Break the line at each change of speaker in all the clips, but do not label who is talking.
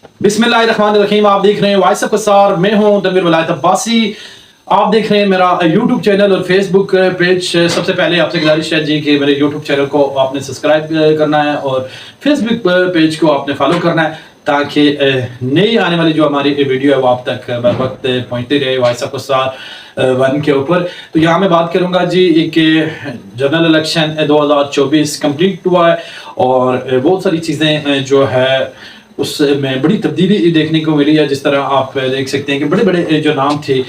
بسم اللہ الرحمن الرحیم. آپ دیکھ رہے ہیں وائس آف قصار. میں ہوں تنویر ولایت عباسی. آپ دیکھ رہے ہیں میرا یوٹیوب چینل اور فیس بک پیج. سب سے پہلے آپ سے گزارش ہے جی کہ میرے یوٹیوب چینل کو آپ نے سبسکرائب کرنا ہے اور فیس بک پیج کو آپ نے فالو کرنا ہے تاکہ نئی آنے والی جو ہماری ویڈیو ہے وہ آپ تک بر وقت پہنچتی رہے وائس آف قصار 1 کے اوپر. تو یہاں میں بات کروں گا جی کہ جنرل الیکشن 2024 کمپلیٹ ہوا ہے اور بہت ساری چیزیں جو ہے اس میں بڑی تبدیلی دیکھنے کو ملی ہے. جس طرح آپ دیکھ سکتے ہیں کہ بڑے بڑے جو نام تھے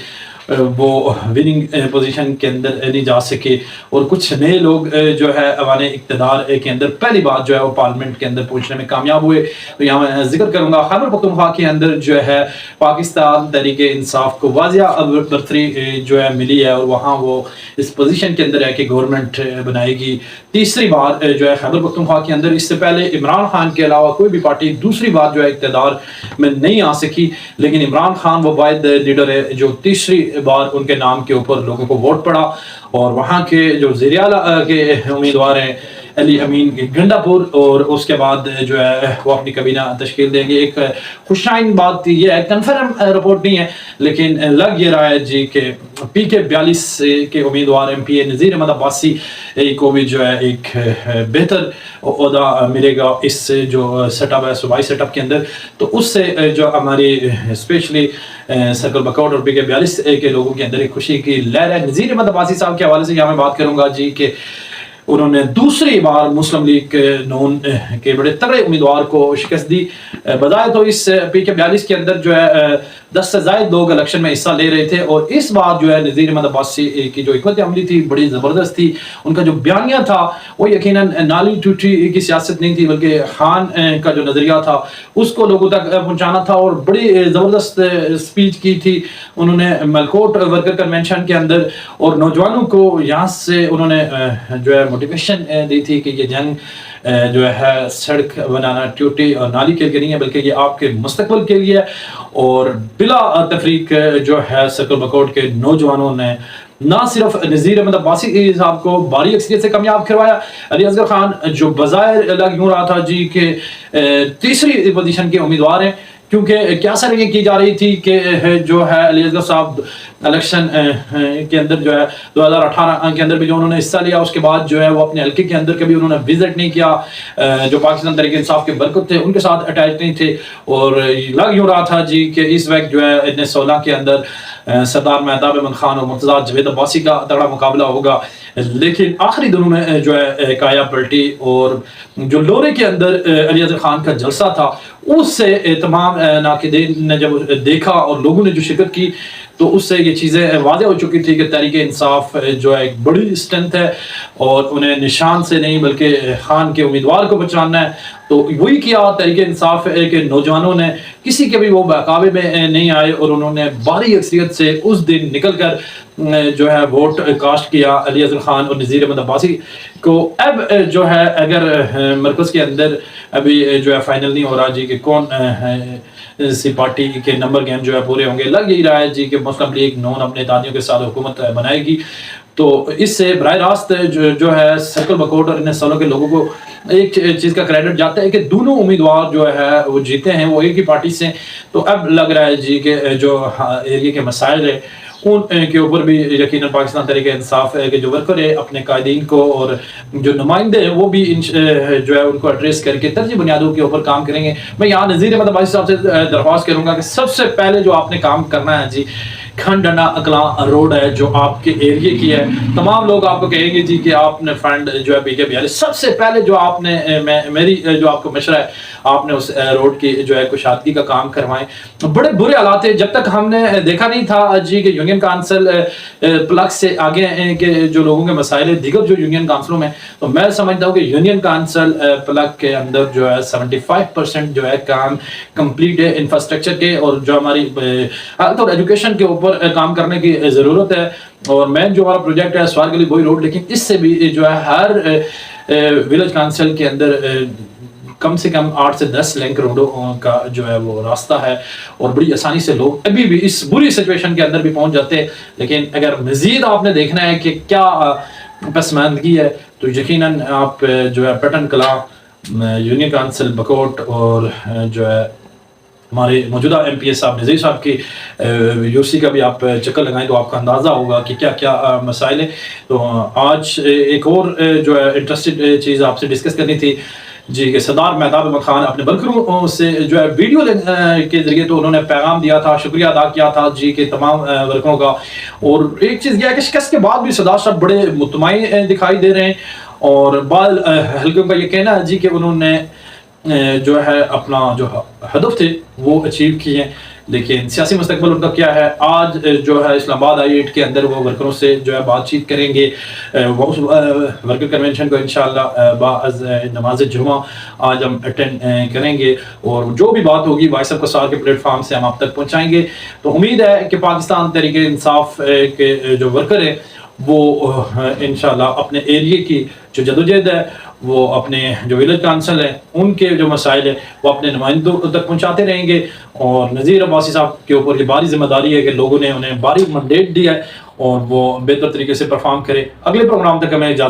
وہ وننگ پوزیشن کے اندر نہیں جا سکے اور کچھ نئے لوگ جو ہے ایوان اقتدار کے اندر پہلی بار جو ہے وہ پارلیمنٹ کے اندر پہنچنے میں کامیاب ہوئے. تو یہاں میں ذکر کروں گا خیبر پختونخوا کے اندر جو ہے پاکستان تحریک انصاف کو واضح برتری جو ہے ملی ہے اور وہاں وہ اس پوزیشن کے اندر ہے کہ گورنمنٹ بنائے گی تیسری بار جو ہے خیبر پختونخوا کے اندر. اس سے پہلے عمران خان کے علاوہ کوئی بھی پارٹی دوسری بار جو ہے اقتدار میں نہیں آ سکی, لیکن عمران خان وہ واحد لیڈر ہے جو تیسری بار ان کے نام کے اوپر لوگوں کو ووٹ پڑا. اور وہاں کے جو وزیر اعلیٰ کے امیدوار ہیں علی امین گنڈا پور, اور اس کے بعد جو ہے وہ اپنی کابینہ تشکیل دیں گے. ایک خوشائن بات یہ ہے, کنفرم رپورٹ نہیں ہے لیکن لگ یہ رہا ہے جی کہ PK42 کے امیدوار MP نذیر احمد عباسی کو بھی جو ہے ایک بہتر عہدہ ملے گا اس جو سیٹ اپ ہے صوبائی سیٹ اپ کے اندر. تو اس سے جو ہماری اسپیشلی سرکل بکاؤٹ اور PK42 کے لوگوں کے اندر ایک خوشی کی لہر ہے. نذیر احمد عباسی صاحب کے حوالے سے یہاں میں بات کروں گا جی کہ انہوں نے دوسری بار مسلم لیگ نون کے بڑے تگڑے امیدوار کو شکست دی. بظاہر تو اس PK42 کے اندر جو ہے 10 سے زائد لوگ الیکشن میں حصہ لے رہے تھے اور اس بار جو ہے نذیر احمد عباسی کی جو حکمت عملی تھی بڑی زبردست تھی. ان کا جو بیانیہ تھا وہ یقیناً نالی ٹوٹی کی سیاست نہیں تھی بلکہ خان کا جو نظریہ تھا اس کو لوگوں تک پہنچانا تھا اور بڑی زبردست سپیچ کی تھی انہوں نے ملکوٹ ورکر کنونشن کے اندر. اور نوجوانوں کو یہاں سے انہوں نے جو ہے موٹیویشن دی تھی کہ یہ جنگ جو ہے سڑک بنانا ٹیوٹی اور نالی کے لیے نہیں ہے بلکہ یہ آپ کے مستقبل کے لیے. اور بلا تفریق جو ہے سرکل بکاؤٹ کے نوجوانوں نے نہ صرف نذیر احمد عباسی صاحب کو بھاری اکثریت سے کامیاب کروایا. علی اصغر خان جو بظاہر لگ یوں رہا تھا جی کہ تیسری پوزیشن کے امیدوار ہیں, کیونکہ کیا سرگرمی کی جا رہی تھی کہ جو ہے علی اصغر صاحب الیکشن کے اندر جو ہے 2018 کے اندر بھی جو انہوں نے حصہ لیا اس کے بعد جو ہے وہ اپنے حلقے کے اندر کبھی انہوں نے وزٹ نہیں کیا. جو پاکستان تحریک انصاف کے برکت تھے ان کے ساتھ اٹیچ نہیں تھے اور لگ یوں رہا تھا جی کہ اس وقت جو ہے 1916 کے اندر سردار مہتاب احمد خان اور مرتضیٰ جاوید عباسی کا تگڑا مقابلہ ہوگا. لیکن آخری دنوں میں جو ہے کایا پلٹی اور جو لورے کے اندر علی اصغر خان کا جلسہ تھا اس سے تمام ناقدین نے جب دیکھا اور لوگوں نے جو شرکت کی تو اس سے یہ چیزیں واضح ہو چکی تھی کہ تحریک انصاف جو ہے ایک بڑی اسٹرینتھ ہے اور انہیں نشان سے نہیں بلکہ خان کے امیدوار کو بچانا ہے. تو وہی کیا تحریک انصاف کے نوجوانوں نے, کسی کے بھی وہ بہکاوے میں نہیں آئے اور انہوں نے بھاری اکثریت سے اس دن نکل کر جو ہے ووٹ کاسٹ کیا علی اصغر خان اور نذیر احمد عباسی کو. اب جو ہے اگر مرکز کے اندر ابھی جو ہے فائنل نہیں ہو رہا جی کہ کون سی پارٹی کے نمبر گیم جو ہے پورے ہوں گے, لگ یہی رہا ہے جی کہ مسلم لیگ نون اپنے دادیوں کے ساتھ حکومت بنائے گی. تو اس سے براہ راست جو ہے سرکل بکاؤٹ اور ان سالوں کے لوگوں کو ایک چیز کا کریڈٹ جاتا ہے کہ دونوں امیدوار جو ہے وہ جیتے ہیں, وہ ایک ہی پارٹی سے. تو اب لگ رہا ہے جی کہ جو ایریے کے مسائل ہے ان کے اوپر بھی یقیناً پاکستان تحریک انصاف کے جو ورکر ہے اپنے قائدین کو اور جو نمائندے ہیں وہ بھی جو ہے ان کو ایڈریس کر کے ترجیح بنیادوں کے اوپر کام کریں گے. میں یہاں نذیر احمد عباسی صاحب سے درخواست کروں گا کہ سب سے پہلے جو آپ نے کام کرنا ہے جی کھنڈنا اکلاں روڈ ہے جو آپ کے ایریے کی ہے. تمام لوگ آپ کو کہیں گے جی کہ آپ نے فرینڈ جو ہے PK42 سب سے پہلے جو آپ نے میری جو آپ کو مشورہ ہے آپ نے اس روڈ کی جو ہے کشادگی کا کام کروائیں. بڑے برے حالات ہیں, جب تک ہم نے دیکھا نہیں تھا جی کہ یونین کانسل پلگ سے آگے ہیں کہ جو لوگوں کے مسائل دیگر جو یونین کانسلوں میں, تو میں سمجھتا ہوں کہ یونین کانسل پلگ کے اندر جو ہے 75% جو ہے کام کمپلیٹ ہے انفراسٹرکچر کے, اور جو ہماری ہیلتھ اور ایجوکیشن کے اوپر کام کرنے کی ضرورت ہے. اور مین جو ہمارا پروجیکٹ ہے سوار گلی بوئی روڈ, لیکن اس سے بھی جو ہے ہر ولیج کانسل کے اندر کم سے کم 8 سے 10 لنک روڈوں کا جو ہے وہ راستہ ہے اور بڑی آسانی سے لوگ ابھی بھی اس بری سچویشن کے اندر بھی پہنچ جاتے ہیں. لیکن اگر مزید آپ نے دیکھنا ہے کہ کیا پسماندگی ہے تو یقیناً آپ جو ہے پیٹن کلاں یونین کانسل بکوٹ اور جو ہے ہمارے موجودہ ایم پی ایس صاحب نذیر صاحب کی یورسی کا بھی آپ چکر لگائیں تو آپ کا اندازہ ہوگا کہ کیا کیا مسائل ہیں. تو آج ایک اور جو ہے انٹرسٹڈ چیز آپ سے ڈسکس کرنی تھی جی کہ سردار مہتاب احمد خان اپنے ورکروں سے جو ہے ویڈیو کے ذریعے تو انہوں نے پیغام دیا تھا, شکریہ ادا کیا تھا جی کہ تمام ورکروں کا. اور ایک چیز یہ ہے کہ شکست کے بعد بھی سردار صاحب بڑے مطمئن دکھائی دے رہے ہیں, اور بعض حلقوں کا یہ کہنا ہے جی کہ انہوں نے جو ہے اپنا جو ہدف تھے وہ اچیو کیے ہیں. لیکن سیاسی مستقبل ان کا کیا ہے, آج جو ہے اسلام آباد I-8 کے اندر وہ ورکروں سے جو ہے بات چیت کریں گے. وہ اس ورکر کنونشن کو انشاءاللہ بعد نماز جمعہ آج ہم اٹینڈ کریں گے, اور جو بھی بات ہوگی وائس آف کسار کے پلیٹ فارم سے ہم آپ تک پہنچائیں گے. تو امید ہے کہ پاکستان تحریک انصاف کے جو ورکر ہیں وہ انشاءاللہ اپنے ایریے کی جو جدوجہد ہے وہ اپنے جو ولیج کانسل ہیں ان کے جو مسائل ہیں وہ اپنے نمائندوں تک پہنچاتے رہیں گے. اور نذیر عباسی صاحب کے اوپر یہ باری ذمہ داری ہے کہ لوگوں نے انہیں باری منڈیٹ دیا ہے اور وہ بہتر طریقے سے پرفارم کرے. اگلے پروگرام تک ہمیں اجازت